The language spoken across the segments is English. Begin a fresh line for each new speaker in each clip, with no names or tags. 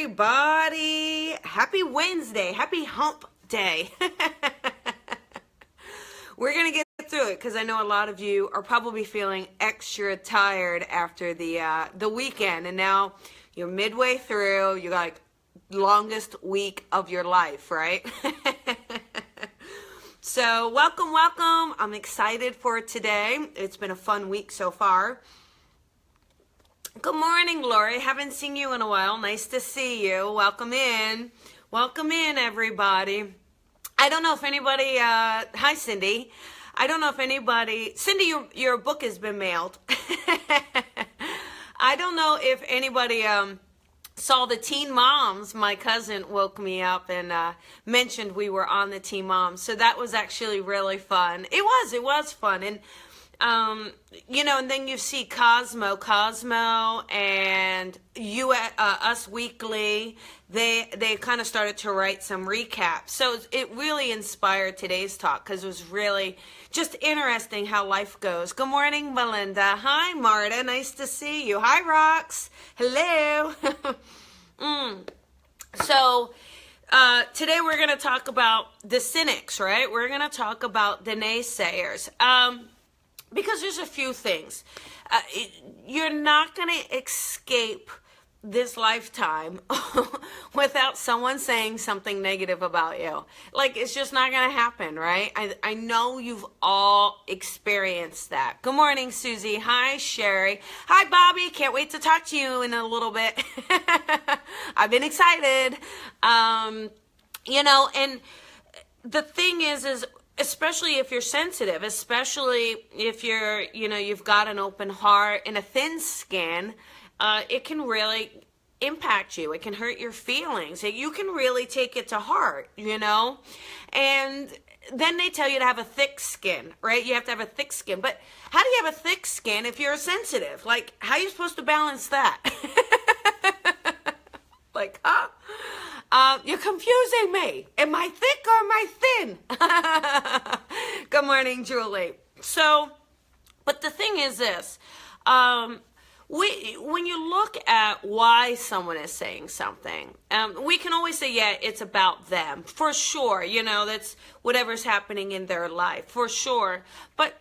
everybody. Happy Wednesday. Happy hump day. We're going to get through it because I know a lot of you are probably feeling extra tired after the weekend. And now you're midway through. You're like, longest week of your life, right? So welcome. I'm excited for today. It's been a fun week so far. Good morning, Lori. Haven't seen you in a while. Nice to see you. Welcome in. Welcome in, everybody. I don't know if anybody, hi, Cindy. I don't know if anybody, Cindy, your book has been mailed. I don't know if anybody saw the Teen Moms. My cousin woke me up and mentioned we were on the Teen Moms. So that was actually really fun. It was fun. And and then you see Cosmo and Us Weekly, they kind of started to write some recaps. So it really inspired today's talk because it was really just interesting how life goes. Good morning, Melinda. Hi, Marta. Nice to see you. Hi, Rox. Hello. So today we're going to talk about the cynics, right? We're going to talk about the naysayers. Because there's a few things. You're not going to escape this lifetime without someone saying something negative about you. Like, it's just not going to happen, right? I know you've all experienced that. Good morning, Susie. Hi, Sherry. Hi, Bobby. Can't wait to talk to you in a little bit. I've been excited. And the thing is especially if you're sensitive, especially if you've got an open heart and a thin skin, it can really impact you. It can hurt your feelings. You can really take it to heart, And then they tell you to have a thick skin, right? You have to have a thick skin. But how do you have a thick skin if you're sensitive? Like, how are you supposed to balance that? Like, huh? You're confusing me. Am I thick or am I thin? Good morning, Julie. So, but the thing is this. When you look at why someone is saying something, we can always say, yeah, it's about them. For sure. That's whatever's happening in their life. For sure. But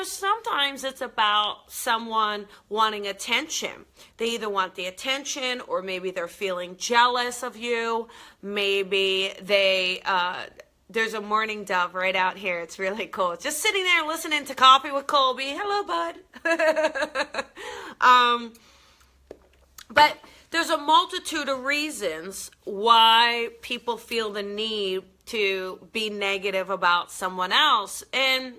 sometimes it's about someone wanting attention. They either want the attention or maybe they're feeling jealous of you. Maybe there's a mourning dove right out here. It's really cool. Just sitting there listening to Coffee with Colby. Hello, bud. But there's a multitude of reasons why people feel the need to be negative about someone else. And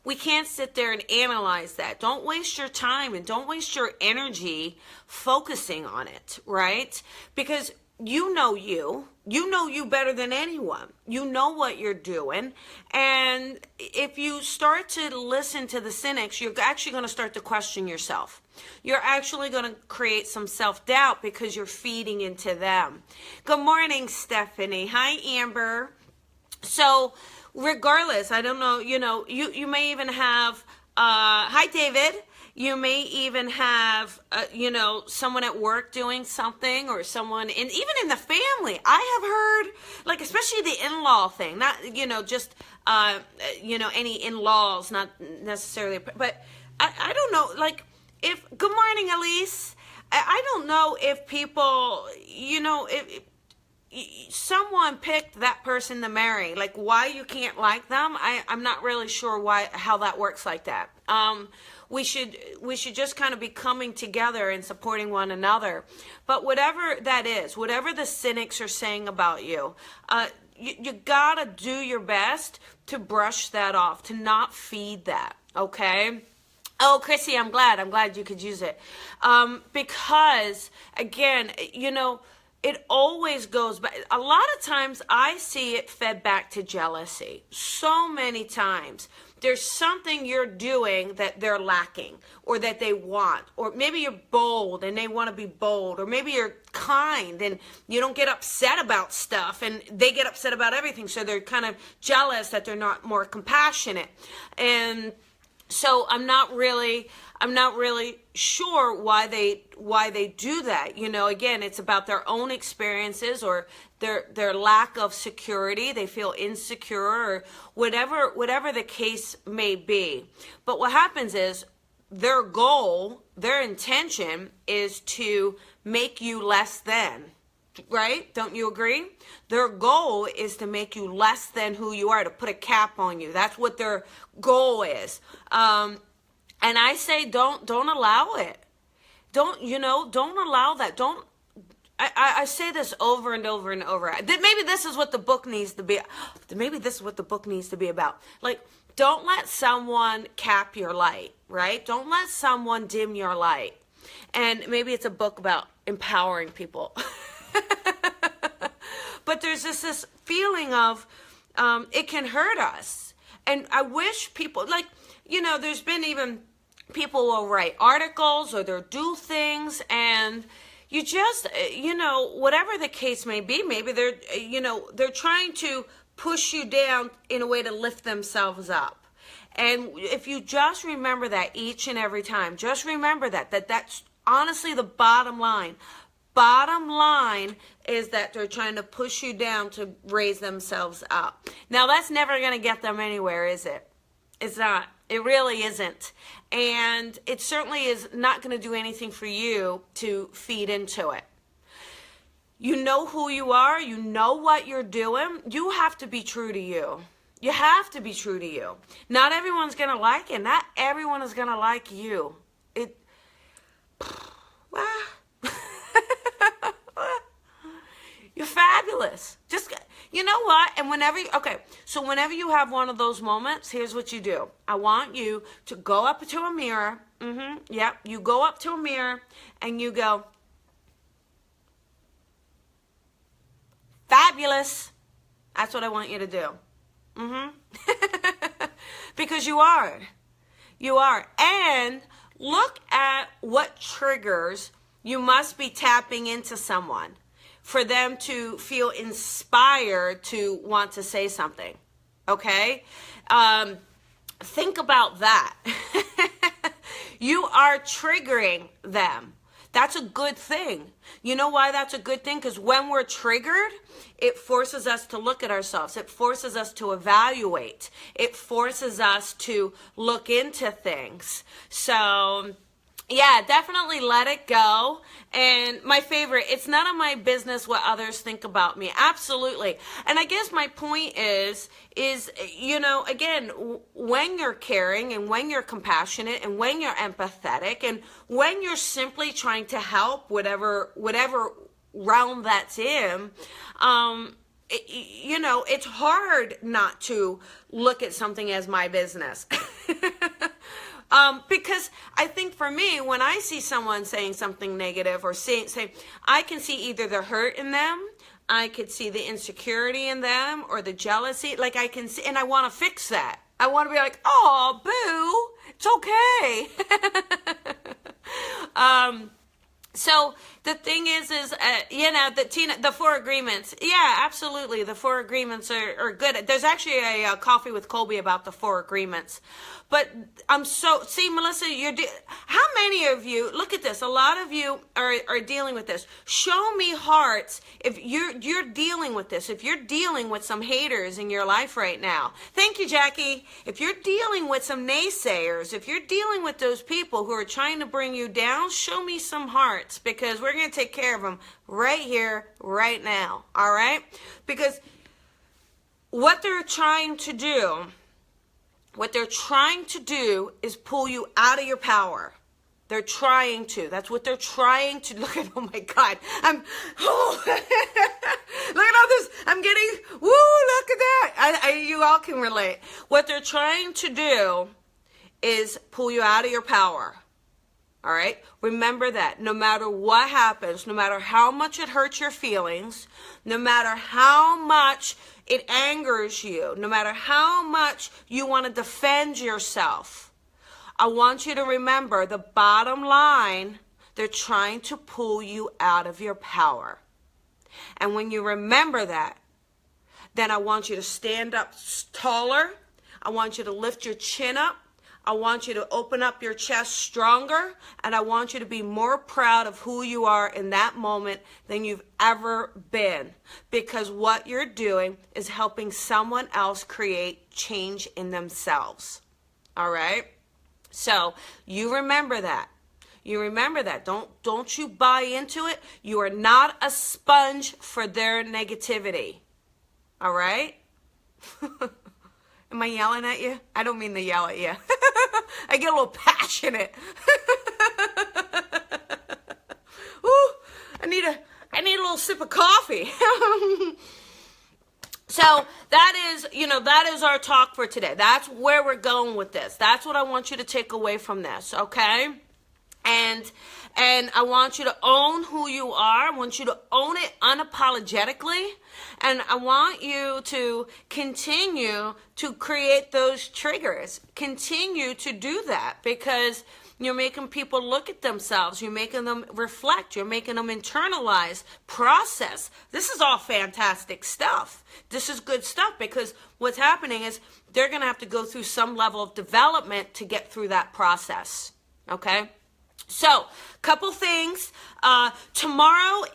we can't sit there and analyze that. Don't waste your time and don't waste your energy focusing on it, right? Because you know you better than anyone. You know what you're doing. And if you start to listen to the cynics, you're actually going to start to question yourself. You're actually going to create some self-doubt because you're feeding into them. Good morning, Stephanie. Hi, Amber. So, regardless, I don't know, you may even have, hi, David. You may even have, someone at work doing something or someone, and even in the family. I have heard, like, especially the in-law thing, not, just, any in-laws, not necessarily, but I don't know, like, good morning, Elise. I don't know if people, if someone picked that person to marry, like why you can't like them. I'm not really sure how that works like that. We should just kind of be coming together and supporting one another. But whatever that is, whatever the cynics are saying about you, you gotta do your best to brush that off, to not feed that. Okay. Oh, Chrissy, I'm glad you could use it. Because again, it always goes back. A lot of times I see it fed back to jealousy. So many times. There's something you're doing that they're lacking or that they want. Or maybe you're bold and they want to be bold. Or maybe you're kind and you don't get upset about stuff and they get upset about everything. So they're kind of jealous that they're not more compassionate. And So I'm not really sure why they do that. You know, again, it's about their own experiences or their lack of security. They feel insecure or whatever the case may be. But what happens is their goal, their intention is to make you less than. Right? Don't you agree? Their goal is to make you less than who you are, to put a cap on you. That's what their goal is. And I say, don't allow it. Don't allow that. I say this over and over and over. Maybe this is what the book needs to be. Maybe this is what the book needs to be about. Like, don't let someone cap your light, right? Don't let someone dim your light. And maybe it's a book about empowering people. But there's this feeling of it can hurt us. And I wish people, like, you know, there's been even people will write articles or they'll do things, and you just, you know, whatever the case may be, maybe they're trying to push you down in a way to lift themselves up. And if you just remember that each and every time, just remember that's honestly the bottom line. Bottom line is that they're trying to push you down to raise themselves up. Now, that's never going to get them anywhere, is it? It's not. It really isn't. And it certainly is not going to do anything for you to feed into it. You know who you are. You know what you're doing. You have to be true to you. You have to be true to you. Not everyone's going to like it. Not everyone is going to like you. You're fabulous. Just, you know what? And whenever you have one of those moments, here's what you do. I want you to go up to a mirror. Yep. You go up to a mirror and you go, fabulous. That's what I want you to do. Because you are. You are. And look at what triggers you must be tapping into someone for them to feel inspired to want to say something. Okay? Think about that. You are triggering them. That's a good thing. You know why that's a good thing? Because when we're triggered, it forces us to look at ourselves. It forces us to evaluate. It forces us to look into things. So, yeah, definitely let it go. And my favorite, it's none of my business what others think about me. Absolutely. And I guess my point is, you know, again, when you're caring and when you're compassionate and when you're empathetic and when you're simply trying to help whatever realm that's in, you know, it's hard not to look at something as my business. Because I think for me, when I see someone saying something negative or saying, I can see either the hurt in them, I could see the insecurity in them or the jealousy. Like I can see, and I want to fix that. I want to be like, oh, boo, it's okay. So the thing is you know, the 4 agreements. Yeah, absolutely. The 4 agreements are good. There's actually a Coffee with Colby about the 4 agreements. But see, Melissa, how many of you, look at this, a lot of you are dealing with this. Show me hearts if you're dealing with this, if you're dealing with some haters in your life right now. Thank you, Jackie. If you're dealing with some naysayers, if you're dealing with those people who are trying to bring you down, show me some hearts, because we're going to take care of them right here, right now, all right? Because what they're trying to do is pull you out of your power. They're trying to. That's what they're trying to. Look at, oh my God. Look at all this. I'm getting, woo, look at that. You all can relate. What they're trying to do is pull you out of your power. All right? Remember that. No matter what happens, no matter how much it hurts your feelings, no matter how much it angers you, no matter how much you want to defend yourself, I want you to remember the bottom line, they're trying to pull you out of your power. And when you remember that, then I want you to stand up taller. I want you to lift your chin up. I want you to open up your chest stronger, and I want you to be more proud of who you are in that moment than you've ever been, because what you're doing is helping someone else create change in themselves. All right? So you remember that. You remember that. Don't you buy into it. You are not a sponge for their negativity. All right? Am I yelling at you? I don't mean to yell at you. I get a little passionate. Ooh, I need a little sip of coffee. So that is our talk for today. That's where we're going with this. That's what I want you to take away from this, okay? And I want you to own who you are. I want you to own it unapologetically. And I want you to continue to create those triggers. Continue to do that, because you're making people look at themselves. You're making them reflect. You're making them internalize, process. This is all fantastic stuff. This is good stuff, because what's happening is they're going to have to go through some level of development to get through that process. Okay? So, couple things. Tomorrow's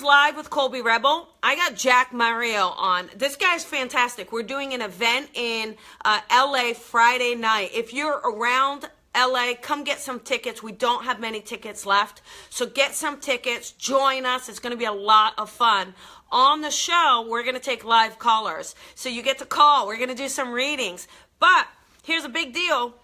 live with Colby Rebel. I got Jack Mario on. This guy's fantastic. We're doing an event in LA Friday night. If you're around LA, come get some tickets. We don't have many tickets left. So get some tickets. Join us. It's going to be a lot of fun. On the show, we're going to take live callers. So you get to call. We're going to do some readings. But here's a big deal.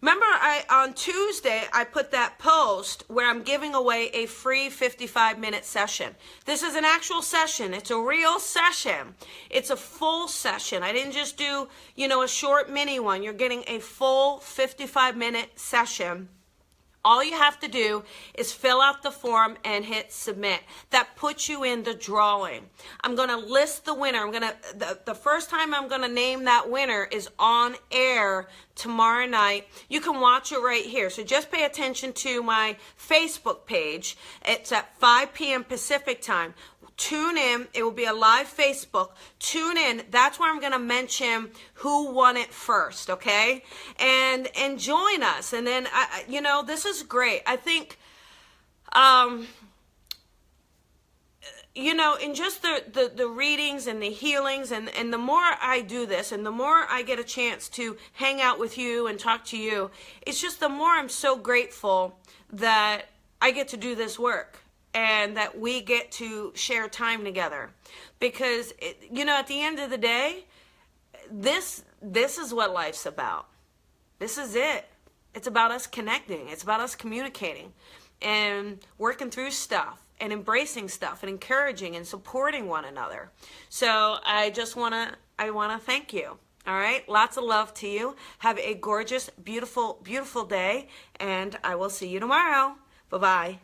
Remember, on Tuesday, I put that post where I'm giving away a free 55-minute session. This is an actual session. It's a real session. It's a full session. I didn't just do, a short mini one. You're getting a full 55-minute session. All you have to do is fill out the form and hit submit. That puts you in the drawing. I'm going to list the winner. The first time I'm going to name that winner is on air tomorrow night. You can watch it right here. So just pay attention to my Facebook page. It's at 5 p.m. Pacific time. Tune in. It will be a live Facebook. Tune in. That's where I'm going to mention who won it first, okay? And join us. And then, this is great. I think, in just the readings and the healings, and the more I do this, and the more I get a chance to hang out with you and talk to you, it's just the more I'm so grateful that I get to do this work. And that we get to share time together. Because, at the end of the day, this is what life's about. This is it. It's about us connecting. It's about us communicating and working through stuff and embracing stuff and encouraging and supporting one another. So I want to thank you. All right? Lots of love to you. Have a gorgeous, beautiful, beautiful day. And I will see you tomorrow. Bye-bye.